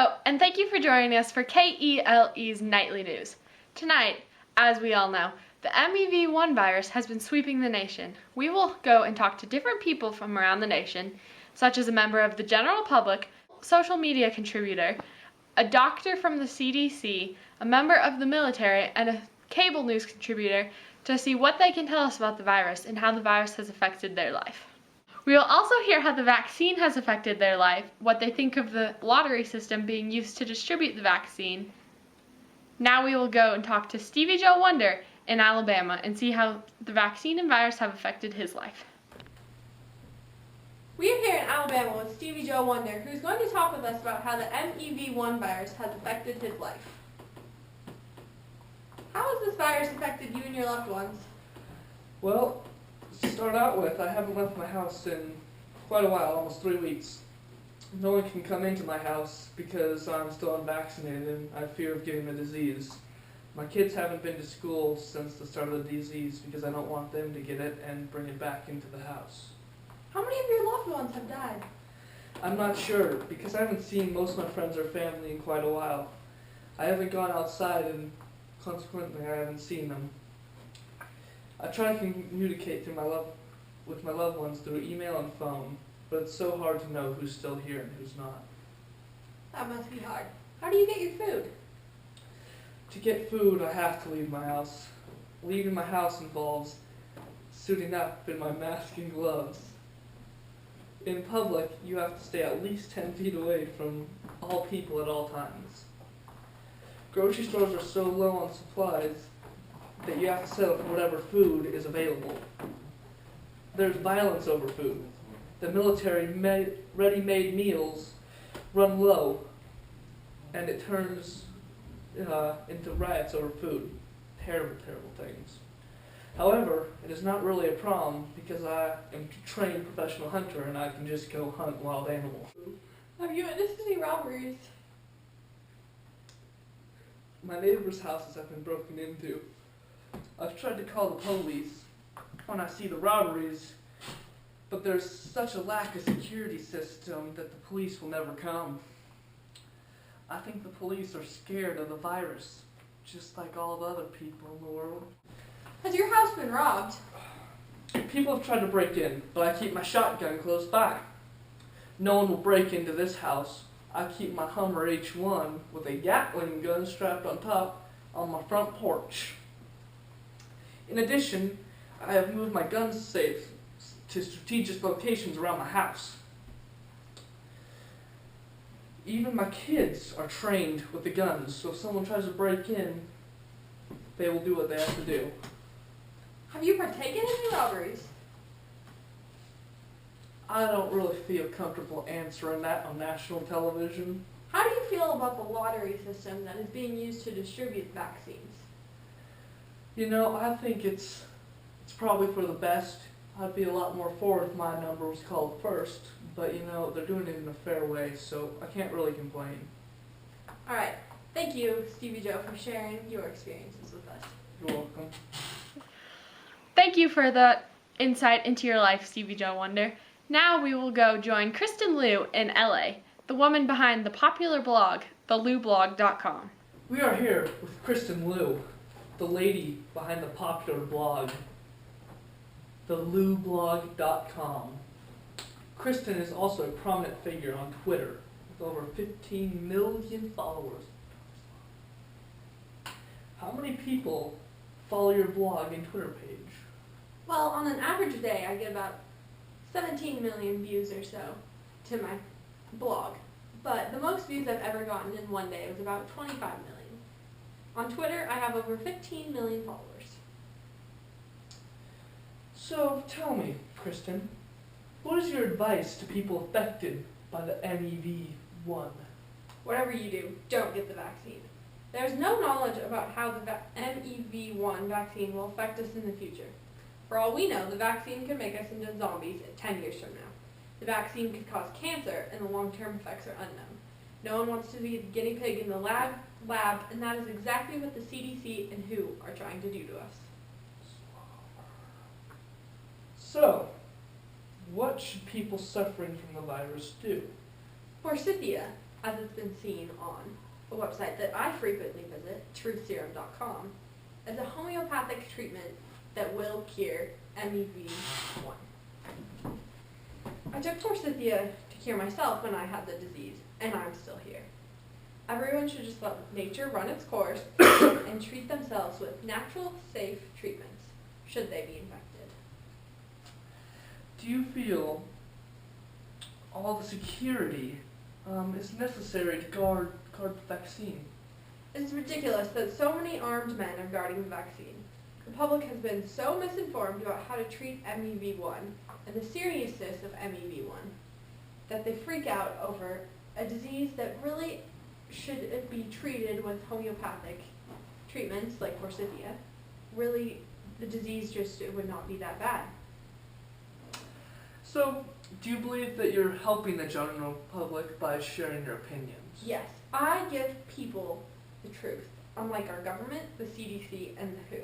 Hello, and thank you for joining us for KELE's Nightly News. Tonight, as we all know, the MEV1 virus has been sweeping the nation. We will go and talk to different people from around the nation, such as a member of the general public, social media contributor, a doctor from the CDC, a member of the military, and a cable news contributor to see what they can tell us about the virus and how the virus has affected their life. We will also hear how the vaccine has affected their life, what they think of the lottery system being used to distribute the vaccine. Now we will go and talk to Stevie Joe Wonder in Alabama and see how the vaccine and virus have affected his life. We are here in Alabama with Stevie Joe Wonder, who's going to talk with us about how the MEV1 virus has affected his life. How has this virus affected you and your loved ones? Well, to start out with, I haven't left my house in quite a while, almost 3 weeks. No one can come into my house because I'm still unvaccinated and I fear of getting the disease. My kids haven't been to school since the start of the disease because I don't want them to get it and bring it back into the house. How many of your loved ones have died? I'm not sure because I haven't seen most of my friends or family in quite a while. I haven't gone outside and consequently I haven't seen them. I try to communicate with my loved ones through email and phone, but it's so hard to know who's still here and who's not. That must be hard. How do you get your food? To get food, I have to leave my house. Leaving my house involves suiting up in my mask and gloves. In public, you have to stay at least 10 feet away from all people at all times. Grocery stores are so low on supplies that you have to settle for whatever food is available. There's violence over food. The military ready-made meals run low, and it turns into riots over food. Terrible, terrible things. However, it is not really a problem because I am a trained professional hunter and I can just go hunt wild animals. Have you witnessed any robberies? My neighbor's houses have been broken into. I've tried to call the police when I see the robberies, but there's such a lack of security system that the police will never come. I think the police are scared of the virus, just like all the other people in the world. Has your house been robbed? People have tried to break in, but I keep my shotgun close by. No one will break into this house. I keep my Hummer H1 with a Gatling gun strapped on top on my front porch. In addition, I have moved my gun safe to strategic locations around my house. Even my kids are trained with the guns, so if someone tries to break in, they will do what they have to do. Have you partaken in any robberies? I don't really feel comfortable answering that on national television. How do you feel about the lottery system that is being used to distribute vaccines? You know, I think it's probably for the best. I'd be a lot more for if my number was called first, but you know, they're doing it in a fair way, so I can't really complain. Alright, thank you, Stevie Joe, for sharing your experiences with us. You're welcome. Thank you for the insight into your life, Stevie Joe Wonder. Now we will go join Kristen Liu in LA, the woman behind the popular blog, theloublog.com. We are here with Kristen Liu, the lady behind the popular blog, theloublog.com. Kristen is also a prominent figure on Twitter with over 15 million followers. How many people follow your blog and Twitter page? Well, on an average day, I get about 17 million views or so to my blog. But the most views I've ever gotten in one day was about 25 million. On Twitter, I have over 15 million followers. So tell me, Kristen, what is your advice to people affected by the MEV1? Whatever you do, don't get the vaccine. There's no knowledge about how the MEV1 vaccine will affect us in the future. For all we know, the vaccine could make us into zombies 10 years from now. The vaccine could cause cancer, and the long-term effects are unknown. No one wants to be the guinea pig in the lab, and that is exactly what the CDC and WHO are trying to do to us. So, what should people suffering from the virus do? Forsythia, as it's been seen on a website that I frequently visit, truthserum.com, as a homeopathic treatment that will cure MEV1. I took forsythia to cure myself when I had the disease, and I'm still here. Everyone should just let nature run its course and treat themselves with natural, safe treatments, should they be infected. Do you feel all the security is necessary to guard the vaccine? It's ridiculous that so many armed men are guarding the vaccine. The public has been so misinformed about how to treat MEV1 and the seriousness of MEV1 that they freak out over a disease that really should be treated with homeopathic treatments like forsythia. Really, the disease just would not be that bad. So, do you believe that you're helping the general public by sharing your opinions? Yes, I give people the truth, unlike our government, the CDC, and the WHO.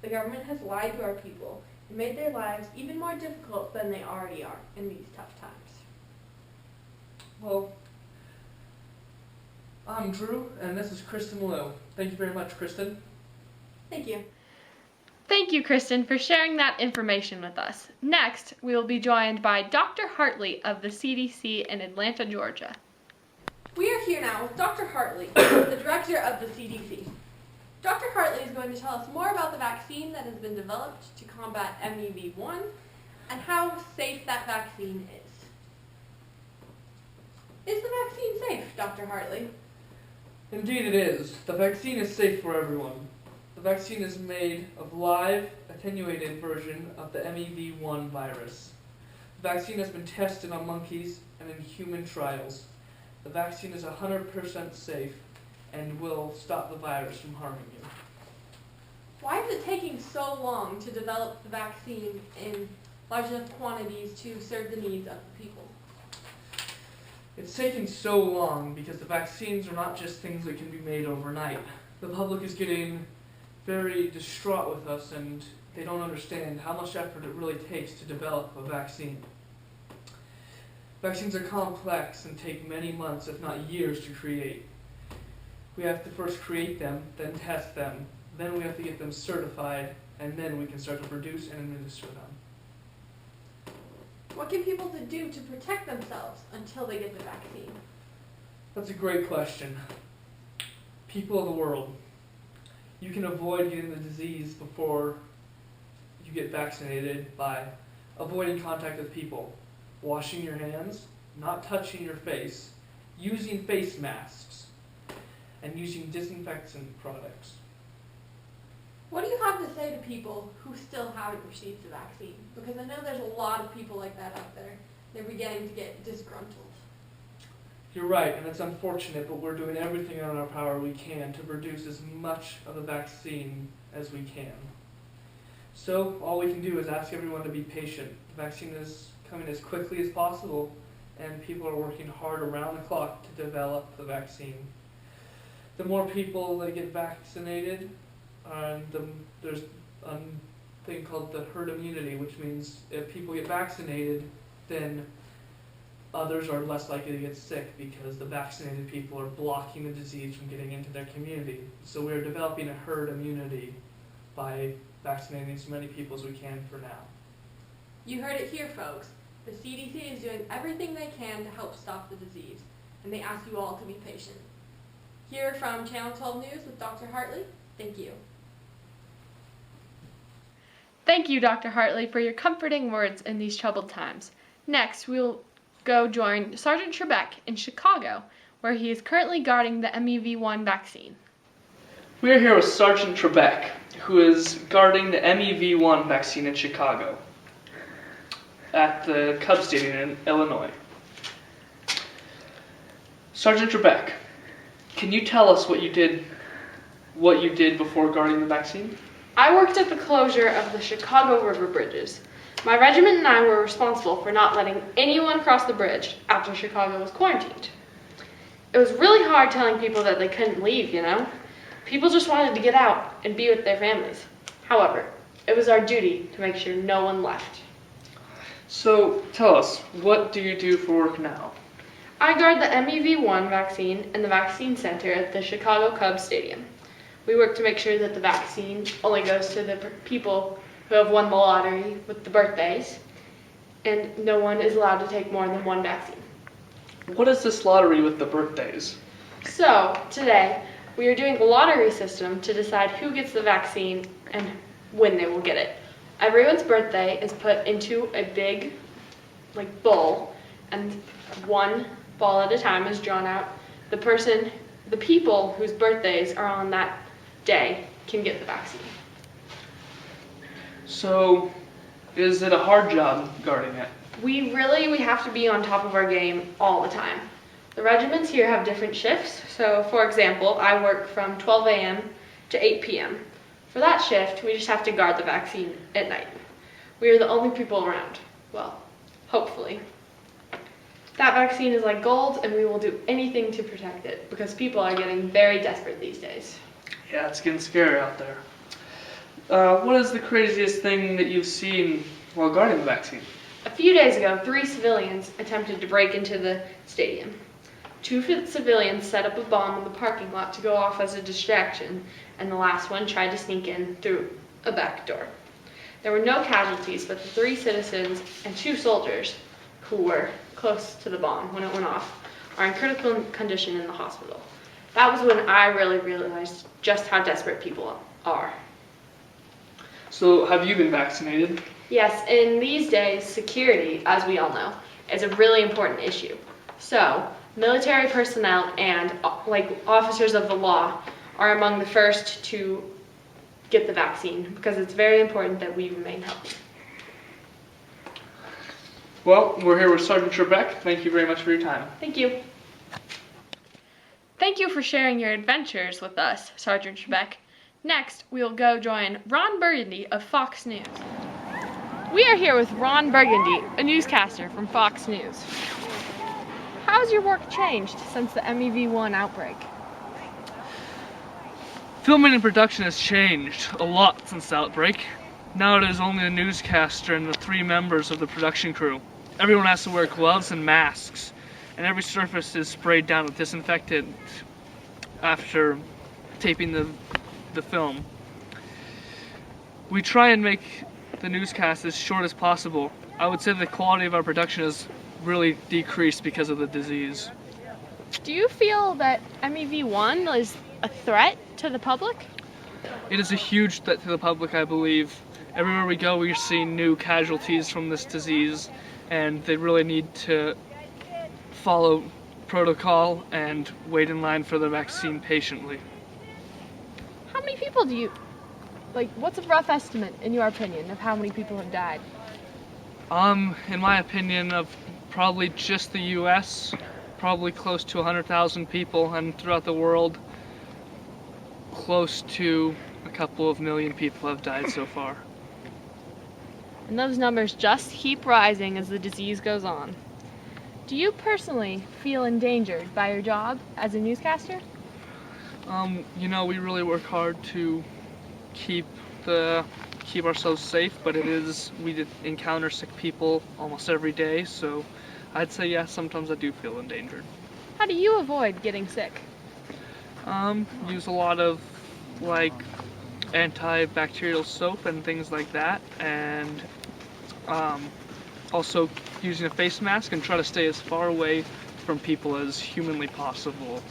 The government has lied to our people and made their lives even more difficult than they already are in these tough times. Well, I'm Drew, and this is Kristen Lowe. Thank you very much, Kristen. Thank you. Thank you, Kristen, for sharing that information with us. Next, we will be joined by Dr. Hartley of the CDC in Atlanta, Georgia. We are here now with Dr. Hartley, the director of the CDC. Dr. Hartley is going to tell us more about the vaccine that has been developed to combat MEV1 and how safe that vaccine is. Is the vaccine safe, Dr. Hartley? Indeed it is. The vaccine is safe for everyone. The vaccine is made of live, attenuated version of the MEV1 virus. The vaccine has been tested on monkeys and in human trials. The vaccine is 100% safe and will stop the virus from harming you. Why is it taking so long to develop the vaccine in large enough quantities to serve the needs of the people? It's taking so long because the vaccines are not just things that can be made overnight. The public is getting very distraught with us, and they don't understand how much effort it really takes to develop a vaccine. Vaccines are complex and take many months, if not years, to create. We have to first create them, then test them, then we have to get them certified, and then we can start to produce and administer them. What can people do to protect themselves until they get the vaccine? That's a great question. People of the world, you can avoid getting the disease before you get vaccinated by avoiding contact with people, washing your hands, not touching your face, using face masks, and using disinfectant products. What do you have to say to people who still haven't received the vaccine? Because I know there's a lot of people like that out there. They're beginning to get disgruntled. You're right, and it's unfortunate, but we're doing everything in our power we can to produce as much of the vaccine as we can. So all we can do is ask everyone to be patient. The vaccine is coming as quickly as possible, and people are working hard around the clock to develop the vaccine. The more people that get vaccinated, there's a thing called the herd immunity, which means if people get vaccinated, then others are less likely to get sick because the vaccinated people are blocking the disease from getting into their community. So we're developing a herd immunity by vaccinating as many people as we can for now. You heard it here, folks. The CDC is doing everything they can to help stop the disease, and they ask you all to be patient. Here from Channel 12 News with Dr. Hartley, thank you. Thank you, Dr. Hartley, for your comforting words in these troubled times. Next, we'll go join Sergeant Trebek in Chicago, where he is currently guarding the MEV1 vaccine. We are here with Sergeant Trebek, who is guarding the MEV1 vaccine in Chicago at the Cub Stadium in Illinois. Sergeant Trebek, can you tell us what you did before guarding the vaccine? I worked at the closure of the Chicago River bridges. My regiment and I were responsible for not letting anyone cross the bridge after Chicago was quarantined. It was really hard telling people that they couldn't leave, you know? People just wanted to get out and be with their families. However, it was our duty to make sure no one left. So, tell us, what do you do for work now? I guard the MEV1 vaccine in the vaccine center at the Chicago Cubs Stadium. We work to make sure that the vaccine only goes to the people who have won the lottery with the birthdays, and no one is allowed to take more than one vaccine. What is this lottery with the birthdays? So, today, we are doing a lottery system to decide who gets the vaccine and when they will get it. Everyone's birthday is put into a big, bowl, and one ball at a time is drawn out. The people whose birthdays are on that day can get the vaccine. So, is it a hard job guarding it? We have to be on top of our game all the time. The regiments here have different shifts. So, for example, I work from 12 a.m. to 8 p.m. For that shift, we just have to guard the vaccine at night. We are the only people around. Well, hopefully. That vaccine is like gold, and we will do anything to protect it because people are getting very desperate these days. Yeah, it's getting scary out there. What is the craziest thing that you've seen while guarding the vaccine? A few days ago, 3 civilians attempted to break into the stadium. 2 civilians set up a bomb in the parking lot to go off as a distraction, and the last one tried to sneak in through a back door. There were no casualties, but the 3 citizens and 2 soldiers who were close to the bomb when it went off are in critical condition in the hospital. That was when I really realized just how desperate people are. So, have you been vaccinated? Yes, in these days, security, as we all know, is a really important issue. So, military personnel and officers of the law are among the first to get the vaccine because it's very important that we remain healthy. Well, we're here with Sergeant Trebek. Thank you very much for your time. Thank you. Thank you for sharing your adventures with us, Sergeant Trebek. Next, we will go join Ron Burgundy of Fox News. We are here with Ron Burgundy, a newscaster from Fox News. How has your work changed since the MEV1 outbreak? Filming and production has changed a lot since the outbreak. Now it is only a newscaster and the 3 members of the production crew. Everyone has to wear gloves and masks, and every surface is sprayed down with disinfectant after taping the film. We try and make the newscast as short as possible. I would say the quality of our production has really decreased because of the disease. Do you feel that MEV1 is a threat to the public? It is a huge threat to the public, I believe. Everywhere we go, we're seeing new casualties from this disease, and they really need to follow protocol and wait in line for the vaccine patiently. How many people do you, what's a rough estimate, in your opinion, of how many people have died? In my opinion, of probably just the US, probably close to 100,000 people, and throughout the world, close to a couple of million people have died so far. And those numbers just keep rising as the disease goes on. Do you personally feel endangered by your job as a newscaster? We really work hard to keep ourselves safe, but we encounter sick people almost every day, so I'd say yes, sometimes I do feel endangered. How do you avoid getting sick? Use a lot of antibacterial soap and things like that, and also using a face mask and try to stay as far away from people as humanly possible.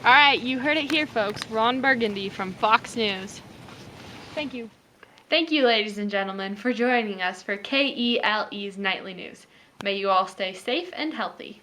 All right, you heard it here, folks. Ron Burgundy from Fox News. Thank you. Thank you, ladies and gentlemen, for joining us for KELE's Nightly News. May you all stay safe and healthy.